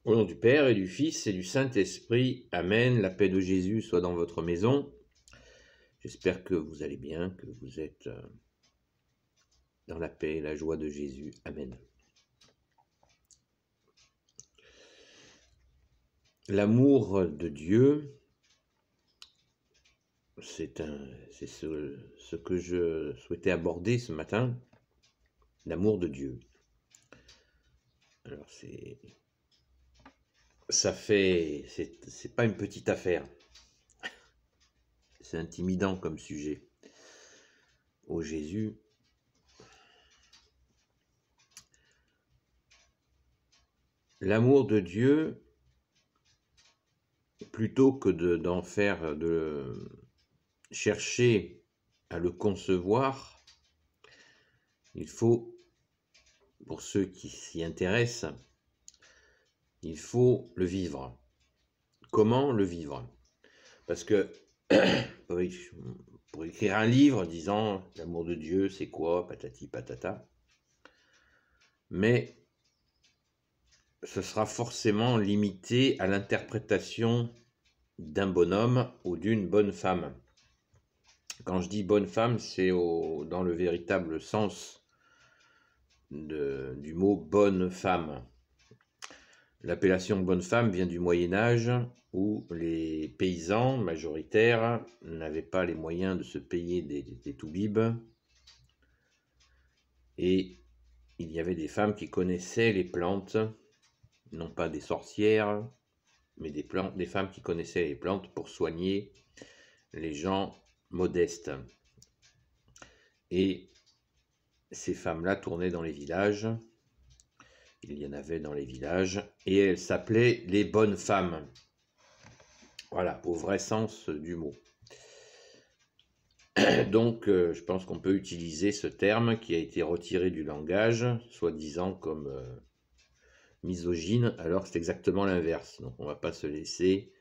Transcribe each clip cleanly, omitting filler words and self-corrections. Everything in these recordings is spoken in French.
Au nom du Père et du Fils et du Saint-Esprit, Amen. La paix de Jésus soit dans votre maison. J'espère que vous allez bien, que vous êtes dans la paix et la joie de Jésus. Amen. L'amour de Dieu, c'est ce que je souhaitais aborder ce matin. L'amour de Dieu. Alors c'est pas une petite affaire. C'est intimidant comme sujet. Ô Jésus, l'amour de Dieu, plutôt que de chercher à le concevoir, il faut, pour ceux qui s'y intéressent, il faut le vivre. Comment le vivre? Parce que pour écrire un livre disant l'amour de Dieu, c'est quoi, patati patata, mais ce sera forcément limité à l'interprétation d'un bonhomme ou d'une bonne femme. Quand je dis bonne femme, c'est dans le véritable sens du mot bonne femme. L'appellation bonne femme vient du Moyen-Âge où les paysans majoritaires n'avaient pas les moyens de se payer des toubibs et il y avait des femmes qui connaissaient les plantes, non pas des sorcières, mais des femmes qui connaissaient les plantes pour soigner les gens modestes. Et ces femmes-là tournaient dans les villages, il y en avait dans les villages, et elles s'appelaient les bonnes femmes. Voilà, au vrai sens du mot. Donc, je pense qu'on peut utiliser ce terme qui a été retiré du langage, soi-disant comme misogyne, alors c'est exactement l'inverse. Donc, on ne va pas se laisser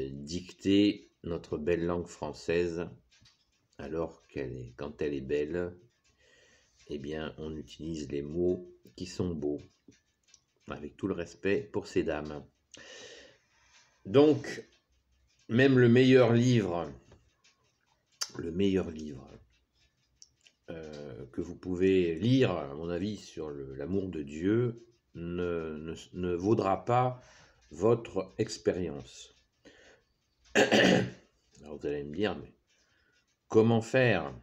dicter notre belle langue française, alors quand elle est belle, eh bien, on utilise les mots qui sont beaux, avec tout le respect pour ces dames. Donc, même le meilleur livre que vous pouvez lire, à mon avis, sur l'amour de Dieu, ne vaudra pas votre expérience. Alors vous allez me dire, mais comment faire?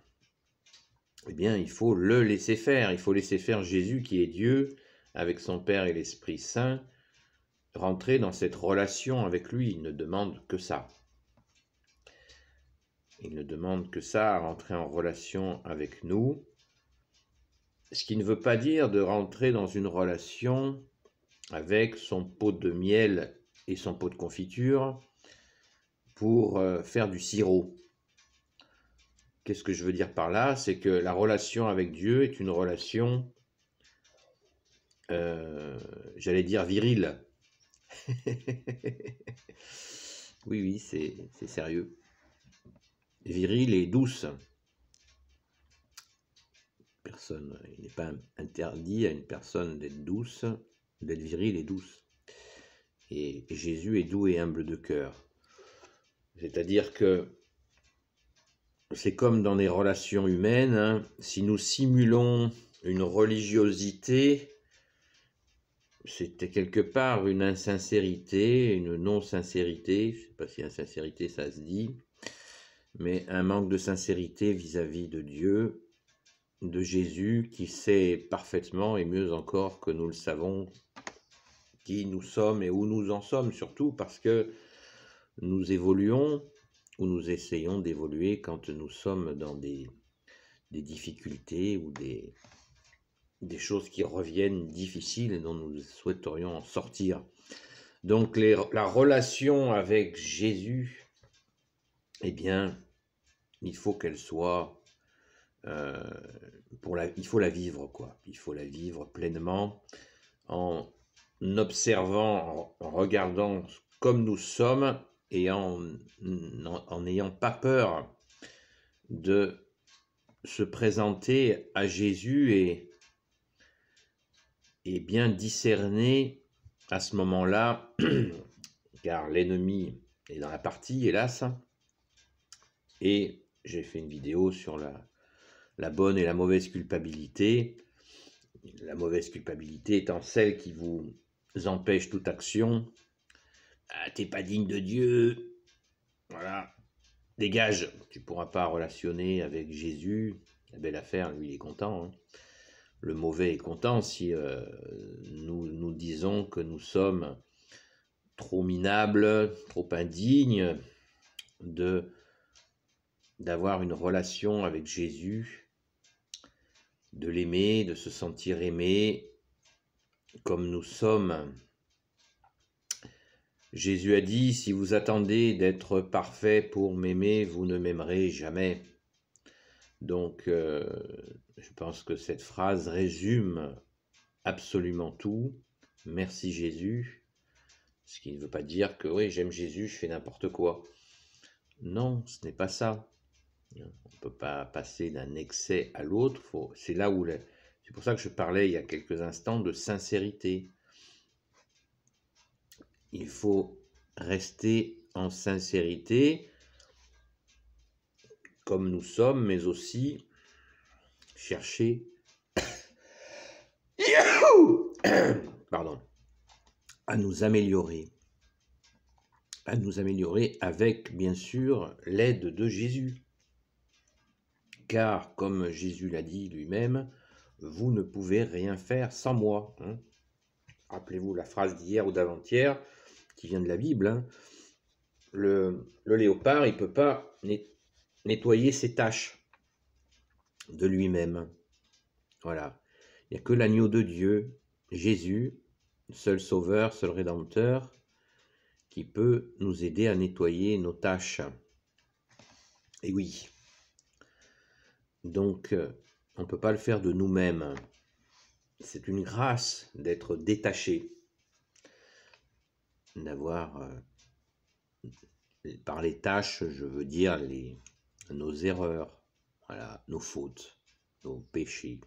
Eh bien, il faut le laisser faire. Il faut laisser faire Jésus qui est Dieu, avec son Père et l'Esprit Saint, rentrer dans cette relation avec lui. Il ne demande que ça. Il ne demande que ça, à rentrer en relation avec nous. Ce qui ne veut pas dire de rentrer dans une relation avec son pot de miel et son pot de confiture pour faire du sirop. Qu'est-ce que je veux dire par là? C'est que la relation avec Dieu est une relation, j'allais dire virile. Oui, c'est sérieux. Virile et douce. Il n'est pas interdit à une personne d'être douce, d'être virile et douce. Et Jésus est doux et humble de cœur. C'est-à-dire que c'est comme dans les relations humaines, hein, si nous simulons une religiosité, c'était quelque part une insincérité, une non-sincérité, je ne sais pas si insincérité ça se dit, mais un manque de sincérité vis-à-vis de Dieu, de Jésus, qui sait parfaitement et mieux encore que nous le savons qui nous sommes et où nous en sommes, surtout parce que nous évoluons ou nous essayons d'évoluer quand nous sommes dans des difficultés ou des choses qui reviennent difficiles et dont nous souhaiterions en sortir. Donc la relation avec Jésus, eh bien, il faut qu'elle soit, il faut la vivre, quoi. Il faut la vivre pleinement en observant, en regardant comme nous sommes et en n'ayant pas peur de se présenter à Jésus et bien discerner à ce moment-là, car l'ennemi est dans la partie, hélas, et j'ai fait une vidéo sur la bonne et la mauvaise culpabilité. La mauvaise culpabilité étant celle qui vous empêche toute action. Ah, t'es pas digne de Dieu, voilà, dégage, tu pourras pas relationner avec Jésus. La belle affaire, lui, il est content, hein. Le mauvais est content si nous disons que nous sommes trop minables, trop indignes d'avoir une relation avec Jésus, de l'aimer, de se sentir aimé comme nous sommes. Jésus a dit, si vous attendez d'être parfait pour m'aimer, vous ne m'aimerez jamais. Donc, je pense que cette phrase résume absolument tout. Merci Jésus. Ce qui ne veut pas dire que oui, j'aime Jésus, je fais n'importe quoi. Non, ce n'est pas ça. On ne peut pas passer d'un excès à l'autre. C'est là où c'est pour ça que je parlais il y a quelques instants de sincérité. Il faut rester en sincérité comme nous sommes, mais aussi chercher pardon, à nous améliorer avec, bien sûr, l'aide de Jésus. Car, comme Jésus l'a dit lui-même, vous ne pouvez rien faire sans moi. Hein. Rappelez-vous la phrase d'hier ou d'avant-hier, qui vient de la Bible. Hein. Le léopard, il ne peut pas nettoyer ses taches de lui-même. Voilà. Il n'y a que l'agneau de Dieu, Jésus, seul sauveur, seul rédempteur, qui peut nous aider à nettoyer nos tâches. Et oui. Donc, on ne peut pas le faire de nous-mêmes. C'est une grâce d'être détaché, d'avoir, par les tâches, je veux dire nos erreurs, voilà, nos fautes, nos péchés,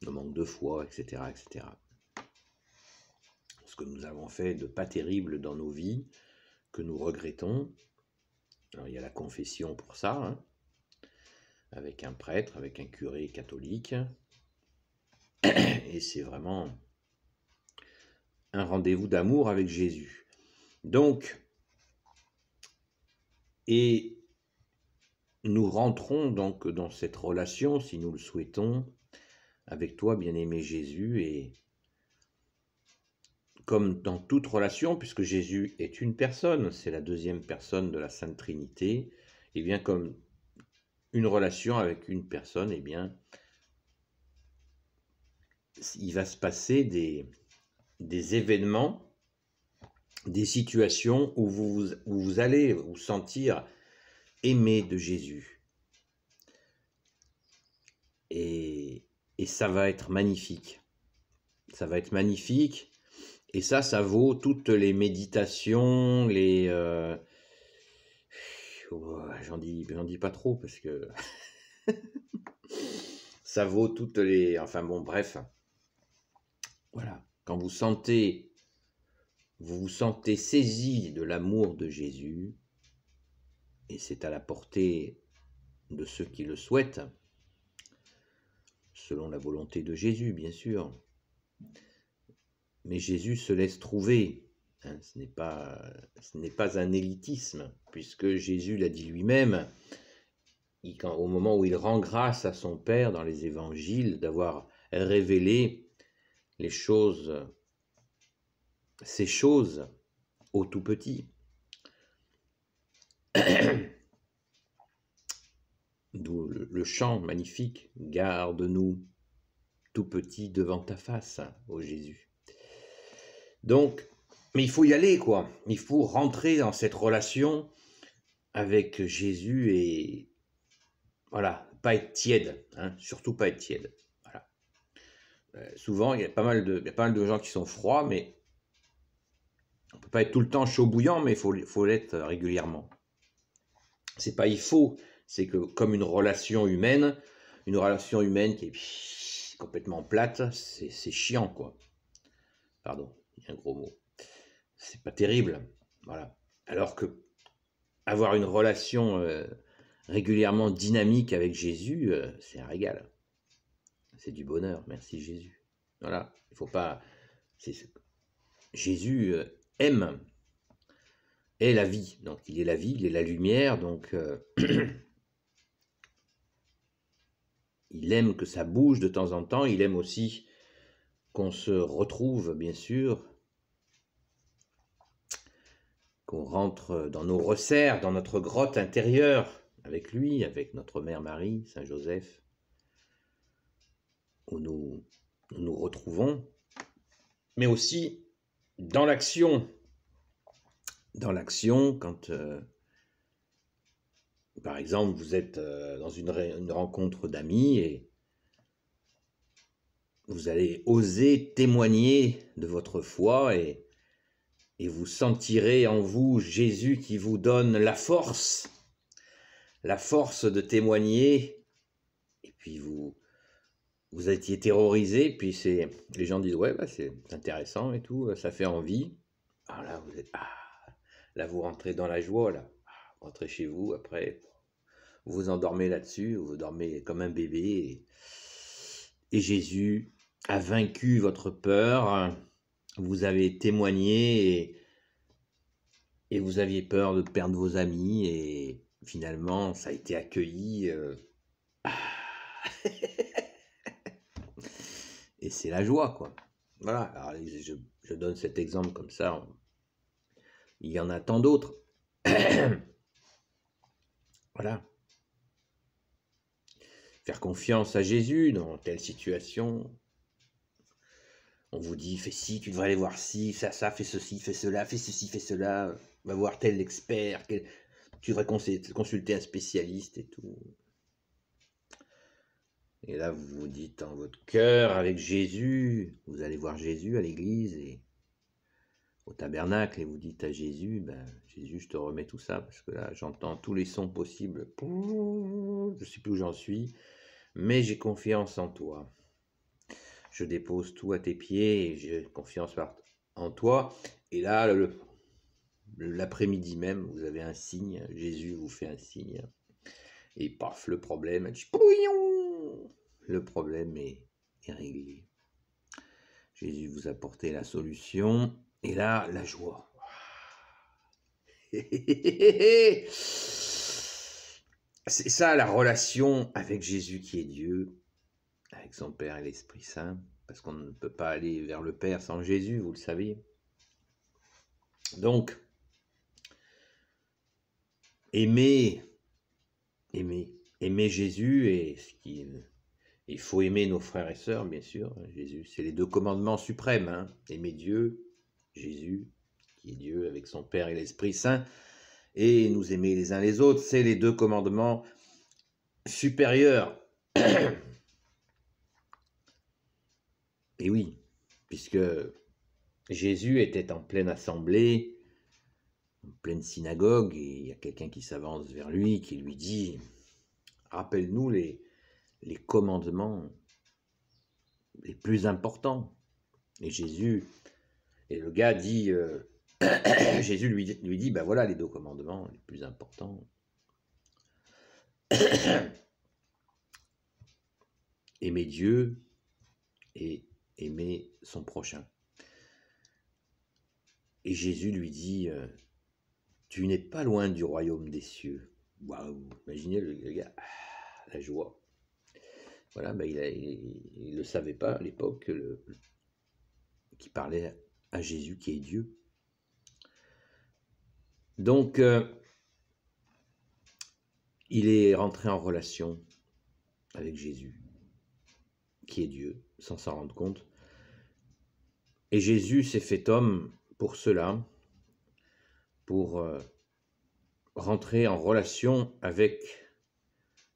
nos manques de foi, etc., etc. Ce que nous avons fait de pas terrible dans nos vies, que nous regrettons. Alors, il y a la confession pour ça, hein, avec un prêtre, avec un curé catholique. Et c'est vraiment un rendez-vous d'amour avec Jésus. Donc, et nous rentrons donc dans cette relation, si nous le souhaitons, avec toi, bien-aimé Jésus, et comme dans toute relation, puisque Jésus est une personne, c'est la deuxième personne de la Sainte Trinité, et bien comme une relation avec une personne, et bien il va se passer des événements, des situations où vous allez vous sentir aimé de Jésus. Et ça va être magnifique. Ça va être magnifique. Et ça vaut toutes les méditations, j'en dis pas trop parce que ça vaut toutes les... Enfin bon, bref. Voilà. Quand vous vous sentez saisi de l'amour de Jésus, et c'est à la portée de ceux qui le souhaitent, selon la volonté de Jésus, bien sûr. Mais Jésus se laisse trouver. Hein, ce n'est pas un élitisme, puisque Jésus l'a dit lui-même, au moment où il rend grâce à son Père dans les évangiles, d'avoir révélé ces choses au tout petit. D'où le chant magnifique, garde-nous tout petit devant ta face, ô Jésus. Donc, mais il faut y aller, quoi. Il faut rentrer dans cette relation avec Jésus et voilà, pas être tiède, hein, surtout pas être tiède. Voilà. Souvent, il y a pas mal de gens qui sont froids, mais on peut pas être tout le temps chaud bouillant, mais il faut l'être régulièrement. C'est pas il faut, c'est que comme une relation humaine qui est complètement plate, c'est chiant, quoi. Pardon, il y a un gros mot. C'est pas terrible, voilà. Alors que avoir une relation régulièrement dynamique avec Jésus, c'est un régal. C'est du bonheur, merci Jésus. Voilà, il faut pas... Jésus aime, est la vie. Donc il est la vie, il est la lumière, donc il aime que ça bouge de temps en temps, il aime aussi qu'on se retrouve, bien sûr, qu'on rentre dans nos resserres, dans notre grotte intérieure, avec lui, avec notre mère Marie, Saint Joseph, où nous nous retrouvons, mais aussi dans l'action. Dans l'action, quand, par exemple, vous êtes dans une rencontre d'amis et vous allez oser témoigner de votre foi et vous sentirez en vous Jésus qui vous donne la force de témoigner, et puis vous étiez terrorisé, puis les gens disent ouais, bah, c'est intéressant et tout, ça fait envie. Ah là, là vous rentrez dans la joie, là. Vous rentrez chez vous, après vous vous endormez là-dessus, vous dormez comme un bébé, et Jésus a vaincu votre peur, vous avez témoigné, et vous aviez peur de perdre vos amis, et finalement ça a été accueilli. Et c'est la joie, quoi. Voilà, alors je donne cet exemple comme ça, il y en a tant d'autres. Voilà. Faire confiance à Jésus dans telle situation. On vous dit, fais ci, tu devrais aller voir ci, ça, fais ceci, fais cela, fais ceci, fais cela, va voir tel expert, tu devrais consulter un spécialiste et tout. Et là, vous vous dites en votre cœur, avec Jésus, vous allez voir Jésus à l'église et au tabernacle, et vous dites à Jésus, ben, Jésus, je te remets tout ça, parce que là, j'entends tous les sons possibles. Je ne sais plus où j'en suis, mais j'ai confiance en toi. Je dépose tout à tes pieds et j'ai confiance en toi. Et là, l'après-midi même, vous avez un signe, Jésus vous fait un signe, et paf, le problème, le problème est réglé. Jésus vous a apporté la solution, et là, la joie. C'est ça la relation avec Jésus qui est Dieu, avec son Père et l'Esprit Saint, parce qu'on ne peut pas aller vers le Père sans Jésus, vous le savez. Donc, aimer Jésus, et il faut aimer nos frères et sœurs, bien sûr. Jésus, c'est les 2 commandements suprêmes, hein. Aimer Dieu, Jésus, qui est Dieu avec son Père et l'Esprit Saint, et nous aimer les uns les autres, c'est les 2 commandements supérieurs. Et oui, puisque Jésus était en pleine assemblée, en pleine synagogue, et il y a quelqu'un qui s'avance vers lui, qui lui dit, rappelle-nous les commandements les plus importants. Et le gars dit, Jésus lui dit, ben voilà les 2 commandements les plus importants. Aimer Dieu et aimer son prochain. Et Jésus lui dit, tu n'es pas loin du royaume des cieux. Waouh, imaginez le gars, la joie. Voilà, ben il ne le savait pas à l'époque, qui parlait à Jésus qui est Dieu. Donc, il est rentré en relation avec Jésus, qui est Dieu, sans s'en rendre compte. Et Jésus s'est fait homme pour cela, pour rentrer en relation avec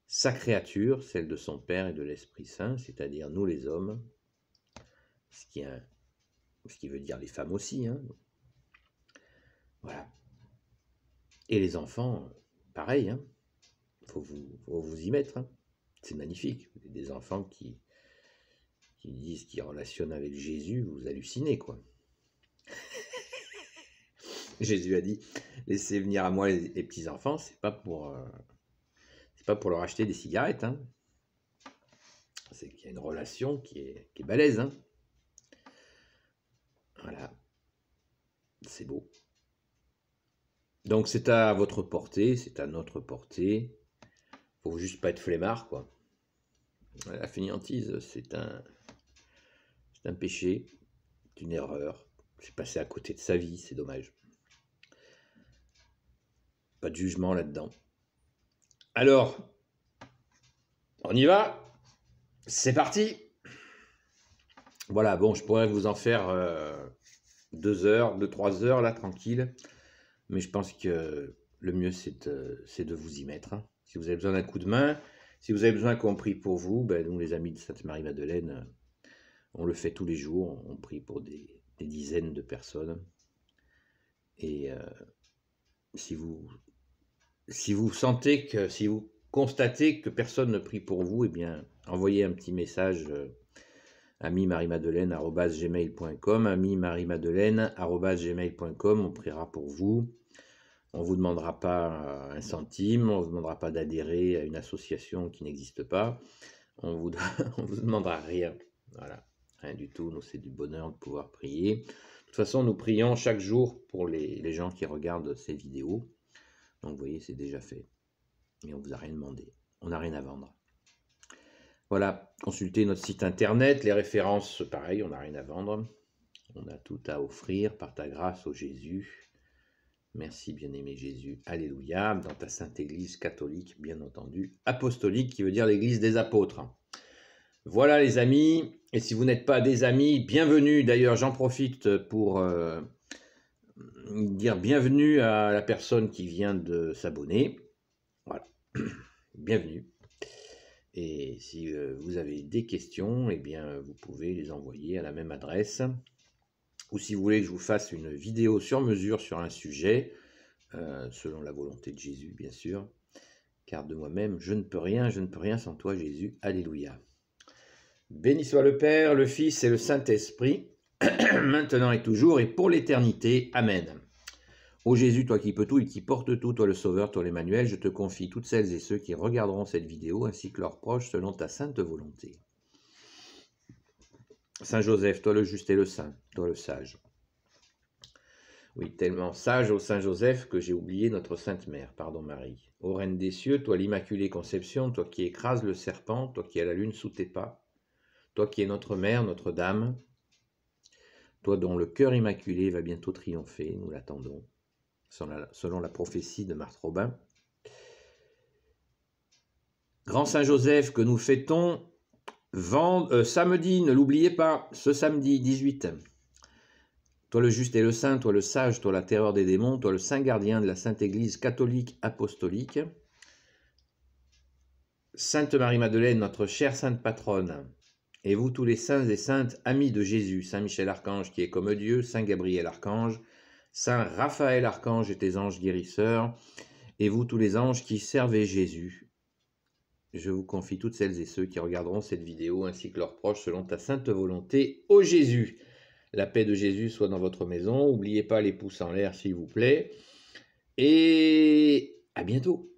sa créature, celle de son Père et de l'Esprit Saint, c'est-à-dire nous les hommes, ce qui veut dire les femmes aussi, hein. Voilà. Et les enfants, pareil, hein. Faut vous y mettre, hein. C'est magnifique. Des enfants qui disent qu'ils relationnent avec Jésus, vous hallucinez, quoi. Jésus a dit, laissez venir à moi les petits-enfants, c'est pas pour leur acheter des cigarettes, hein. C'est qu'il y a une relation qui est balèze, hein. Voilà, c'est beau. Donc c'est à votre portée, c'est à notre portée. Faut juste pas être flemmard, quoi. La fainéantise, c'est un péché, c'est une erreur. C'est passé à côté de sa vie, c'est dommage. Pas de jugement là-dedans. Alors, on y va? C'est parti! Voilà, bon, je pourrais vous en faire 2 heures, 2-3 heures, là, tranquille. Mais je pense que le mieux, c'est de vous y mettre, hein. Si vous avez besoin d'un coup de main, si vous avez besoin qu'on prie pour vous, ben, nous, les amis de Sainte-Marie-Madeleine, on le fait tous les jours. On prie pour des dizaines de personnes. Et si vous constatez que personne ne prie pour vous, eh bien, envoyez un petit message à mimarimadeleine@gmail.com, mimarimadeleine@gmail.com, on priera pour vous. On ne vous demandera pas un centime, on ne vous demandera pas d'adhérer à une association qui n'existe pas, on vous demandera rien, voilà, rien du tout. Nous, c'est du bonheur de pouvoir prier. De toute façon, nous prions chaque jour pour les gens qui regardent ces vidéos, donc vous voyez, c'est déjà fait, et on ne vous a rien demandé, on n'a rien à vendre. Voilà, consultez notre site internet, les références, pareil, on n'a rien à vendre, on a tout à offrir par ta grâce, ô Jésus. Merci, bien-aimé Jésus. Alléluia. Dans ta sainte Église catholique, bien entendu, apostolique, qui veut dire l'Église des apôtres. Voilà, les amis. Et si vous n'êtes pas des amis, bienvenue. D'ailleurs, j'en profite pour dire bienvenue à la personne qui vient de s'abonner. Voilà. Bienvenue. Et si vous avez des questions, eh bien, vous pouvez les envoyer à la même adresse. Ou si vous voulez que je vous fasse une vidéo sur mesure sur un sujet, selon la volonté de Jésus, bien sûr, car de moi-même, je ne peux rien sans toi, Jésus. Alléluia. Béni soit le Père, le Fils et le Saint-Esprit, maintenant et toujours, et pour l'éternité. Amen. Ô Jésus, toi qui peux tout et qui portes tout, toi le Sauveur, toi l'Emmanuel, je te confie toutes celles et ceux qui regarderont cette vidéo, ainsi que leurs proches, selon ta sainte volonté. Saint Joseph, toi le juste et le saint, toi le sage. Oui, tellement sage, ô Saint Joseph, que j'ai oublié notre Sainte Mère, pardon Marie. Ô Reine des cieux, toi l'Immaculée Conception, toi qui écrases le serpent, toi qui as la lune sous tes pas, toi qui es notre Mère, notre Dame, toi dont le cœur immaculé va bientôt triompher, nous l'attendons, selon la prophétie de Marthe Robin. Grand Saint Joseph, que nous fêtons samedi, ne l'oubliez pas, ce samedi 18. Toi le juste et le saint, toi le sage, toi la terreur des démons, toi le saint gardien de la Sainte Église catholique apostolique. Sainte Marie-Madeleine, notre chère sainte patronne, et vous tous les saints et saintes amis de Jésus, Saint Michel Archange qui est comme Dieu, Saint Gabriel Archange, Saint Raphaël Archange et tes anges guérisseurs, et vous tous les anges qui servez Jésus. Je vous confie toutes celles et ceux qui regarderont cette vidéo, ainsi que leurs proches, selon ta sainte volonté, ô Jésus. La paix de Jésus soit dans votre maison. N'oubliez pas les pouces en l'air, s'il vous plaît. Et à bientôt.